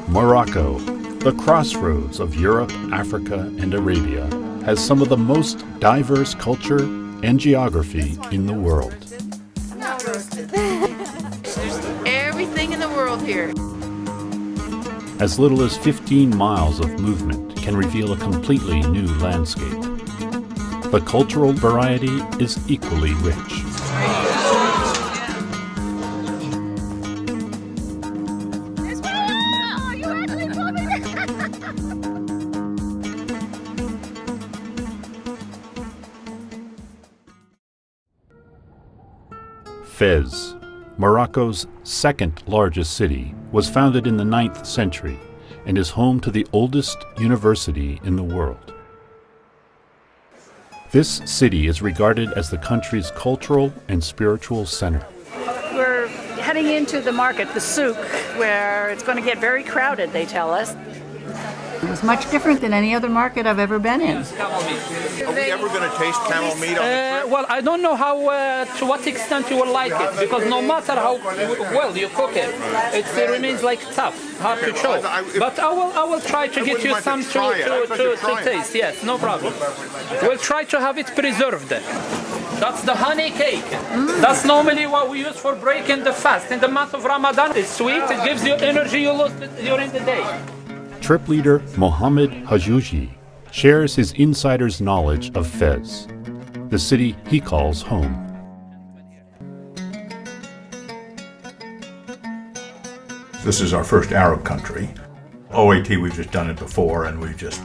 Morocco, the crossroads of Europe, Africa, and Arabia, has some of the most diverse culture and geography in the world. Everything in the world here. As little as 15 miles of movement can reveal a completely new landscape. The cultural variety is equally rich. Fez, Morocco's second largest city, was founded in the 9th century and is home to the oldest university in the world. This city is regarded as the country's cultural and spiritual center. We're heading into the market, the souk, where it's going to get very crowded, they tell us. It was much different than any other market I've ever been in. Are we ever going to taste camel meat on the trip? Well, I don't know how to what extent you will like it, because no matter how well you cook it, it remains like tough, hard to chew. But I will try to get you some to taste. Yes, no problem. We'll try to have it preserved. That's the honey cake. That's normally what we use for breaking the fast. In the month of Ramadan, it's sweet. It gives you energy you lose during the day. Trip leader Mohammed Hajouji shares his insider's knowledge of Fez, the city he calls home. This is our first Arab country. OAT, we've just done it before, and he's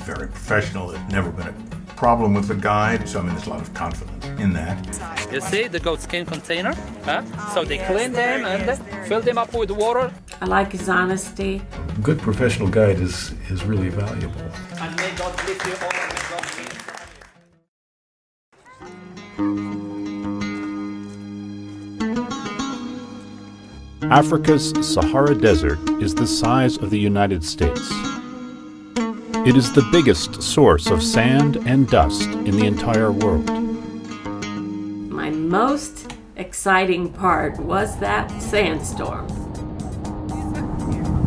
very professional. There's never been a problem with the guide, so there's a lot of confidence in that. You see the goat skin container? So they clean them and fill them up with water. I like his honesty. A good professional guide is really valuable. And may God bless you all and may God be. Africa's Sahara Desert is the size of the United States. It is the biggest source of sand and dust in the entire world. My most exciting part was that sandstorm.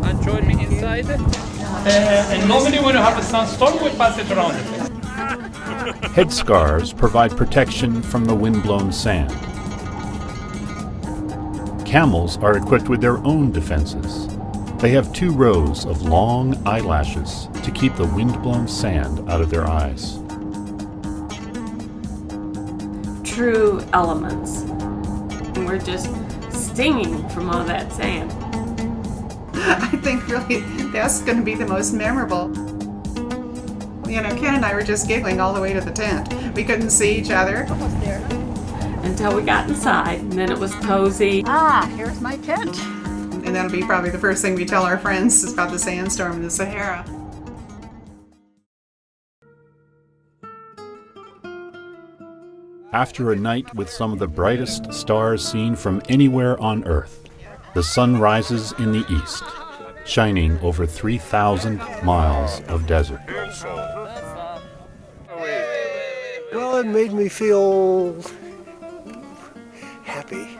And join me inside. And normally when you have a sandstorm, we pass it around. Headscarves provide protection from the wind-blown sand. Camels are equipped with their own defenses. They have 2 rows of long eyelashes to keep the wind-blown sand out of their eyes. True elements. We're just stinging from all that sand. I think really that's going to be the most memorable. You know, Ken and I were just giggling all the way to the tent. We couldn't see each other. Almost there. Until we got inside, and then it was cozy. Here's my tent. And that'll be probably the first thing we tell our friends is about the sandstorm in the Sahara. After a night with some of the brightest stars seen from anywhere on Earth, the sun rises in the east, shining over 3,000 miles of desert. Well, it made me feel happy.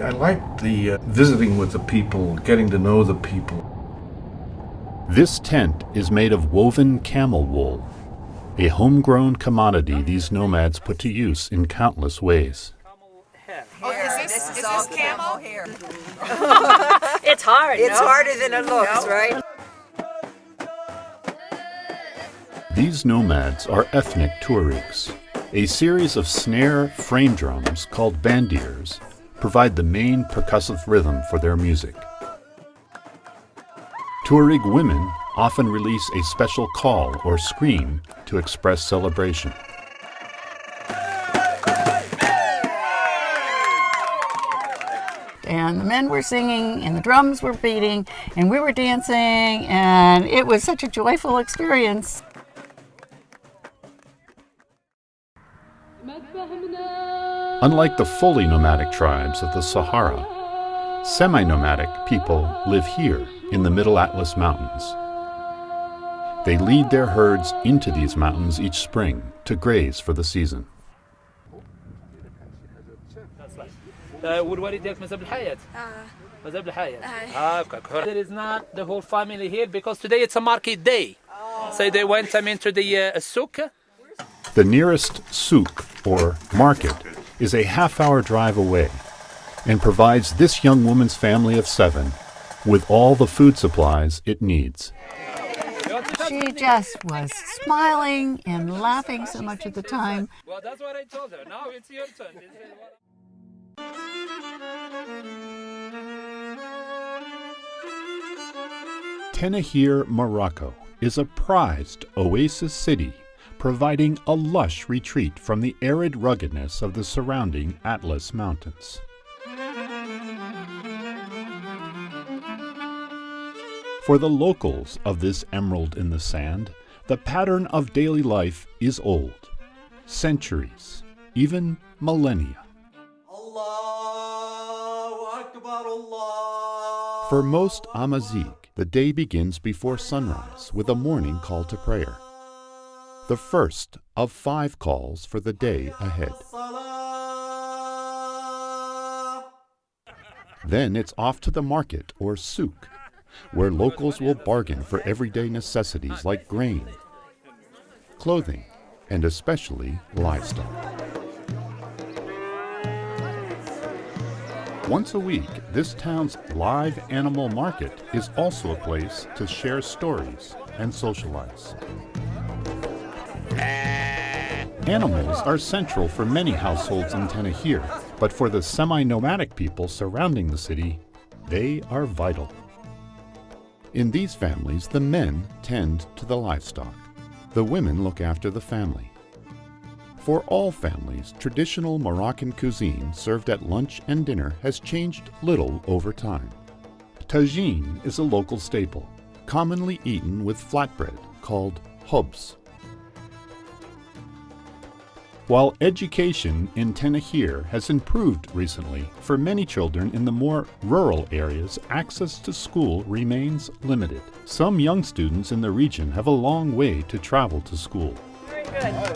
I liked the visiting with the people, getting to know the people. This tent is made of woven camel wool, a homegrown commodity these nomads put to use in countless ways. Oh, is this camel hair? It's hard. It's harder than it looks, right? These nomads are ethnic Tuaregs. A series of snare frame drums called bandiers provide the main percussive rhythm for their music. Tuareg women often release a special call or scream to express celebration. And the men were singing, and the drums were beating, and we were dancing, and it was such a joyful experience. Unlike the fully nomadic tribes of the Sahara, semi-nomadic people live here in the Middle Atlas Mountains. They lead their herds into these mountains each spring to graze for the season. والوالد ديالك مازال بالحياة؟ مازال بالحياة. هاكاك. There is not the whole family here because today it's a market day. So they went into the souk. The nearest souk, or market, is a half-hour drive away and provides this young woman's family of 7 with all the food supplies it needs. She just was smiling and laughing so much at the time. Well, that's what I told her. Now it's your turn. Tenahir, Morocco, is a prized oasis city, providing a lush retreat from the arid ruggedness of the surrounding Atlas Mountains. For the locals of this emerald in the sand, the pattern of daily life is old, centuries, even millennia. For most Amazigh, the day begins before sunrise with a morning call to prayer, the first of 5 calls for the day ahead. Then it's off to the market or souk, where locals will bargain for everyday necessities like grain, clothing, and especially livestock. Once a week, this town's live animal market is also a place to share stories and socialize. Animals are central for many households in Tenahir, but for the semi-nomadic people surrounding the city, they are vital. In these families, the men tend to the livestock. The women look after the family. For all families, traditional Moroccan cuisine served at lunch and dinner has changed little over time. Tagine is a local staple, commonly eaten with flatbread called hobs. While education in Tenahir has improved recently, for many children in the more rural areas, access to school remains limited. Some young students in the region have a long way to travel to school. Very good.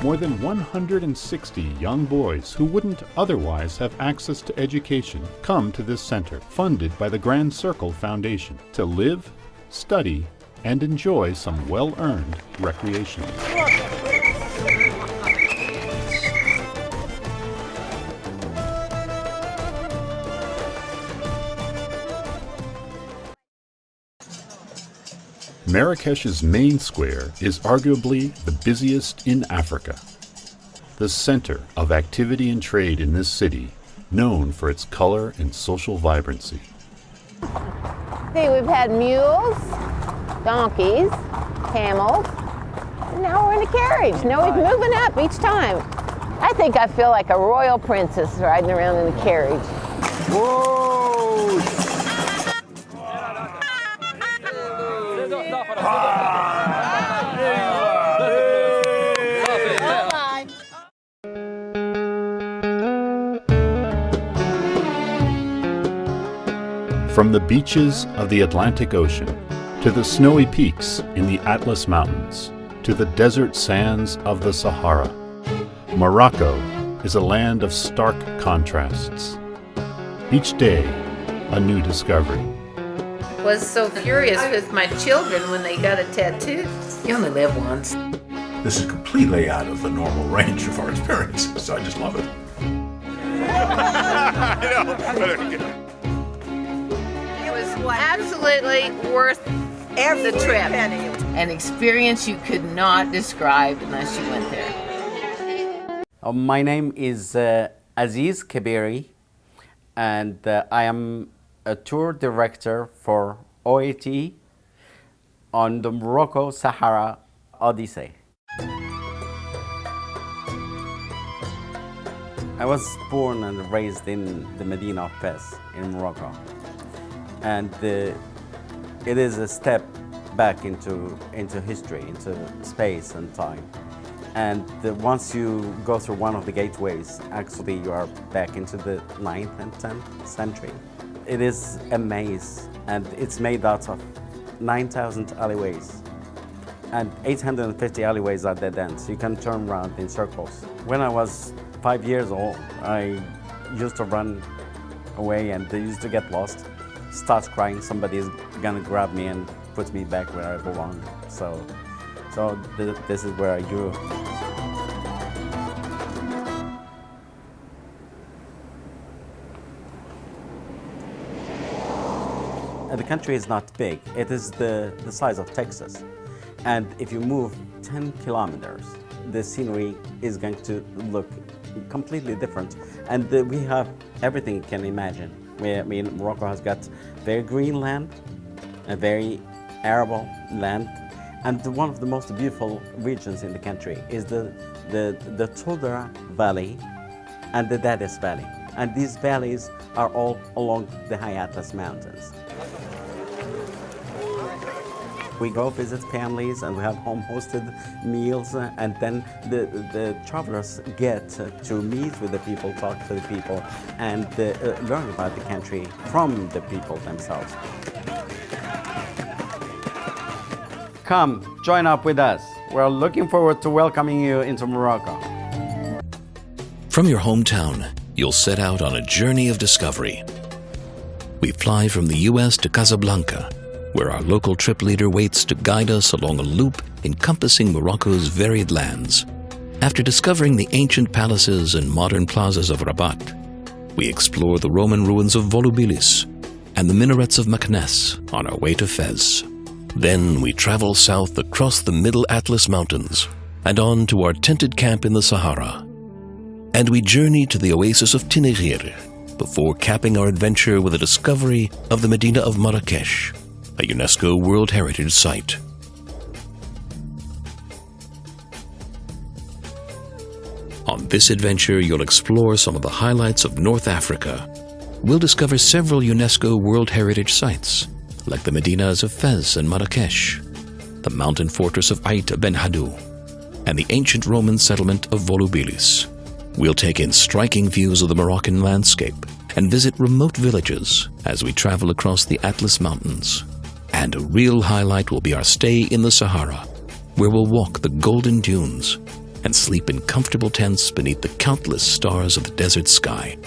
More than 160 young boys who wouldn't otherwise have access to education come to this center, funded by the Grand Circle Foundation, to live, study, and enjoy some well-earned recreation. Marrakesh's main square is arguably the busiest in Africa. The center of activity and trade in this city, known for its color and social vibrancy. See, we've had mules, donkeys, camels, and now we're in a carriage. Now we're moving up each time. I think I feel like a royal princess riding around in a carriage. Whoa! From the beaches of the Atlantic Ocean, to the snowy peaks in the Atlas Mountains, to the desert sands of the Sahara, Morocco is a land of stark contrasts. Each day, a new discovery. Was so furious with my children when they got a tattoo. You only live once. This is completely out of the normal range of our experiences, so I just love it. It was absolutely worth every trip. An experience you could not describe unless you went there. My name is Aziz Kabiri, and I am a tour director for OAT on the Morocco Sahara Odyssey. I was born and raised in the Medina of Fez in Morocco, and it is a step back into history, into space and time. And once you go through one of the gateways, actually you are back into the 9th and 10th century. It is a maze, and it's made out of 9,000 alleyways and 850 alleyways are dead ends. You can turn around in circles. When I was 5 years old, I used to run away and I used to get lost, start crying, somebody is gonna grab me and put me back where I belong. So this is where I grew. The country is not big. It is the size of Texas. And if you move 10 kilometers, the scenery is going to look completely different. And we have everything you can imagine. Morocco has got very green land, a very arable land, and one of the most beautiful regions in the country is the tolerant Valley and the Dadis Valley. And these valleys are all along the high Atlas Mountains. We go visit families and we have home-hosted meals, and then the travelers get to meet with the people, talk to the people, and learn about the country from the people themselves. Come, join up with us. We're looking forward to welcoming you into Morocco. From your hometown, you'll set out on a journey of discovery. We fly from the U.S. to Casablanca, where our local trip leader waits to guide us along a loop encompassing Morocco's varied lands. After discovering the ancient palaces and modern plazas of Rabat, we explore the Roman ruins of Volubilis and the minarets of Meknes on our way to Fez. Then we travel south across the Middle Atlas Mountains and on to our tented camp in the Sahara. And we journey to the oasis of Tinagir before capping our adventure with a discovery of the Medina of Marrakesh, a UNESCO World Heritage Site. On this adventure, you'll explore some of the highlights of North Africa. We'll discover several UNESCO World Heritage Sites, like the Medinas of Fez and Marrakesh, the mountain fortress of Ait Ben Haddou, and the ancient Roman settlement of Volubilis. We'll take in striking views of the Moroccan landscape and visit remote villages as we travel across the Atlas Mountains. And a real highlight will be our stay in the Sahara, where we'll walk the golden dunes and sleep in comfortable tents beneath the countless stars of the desert sky.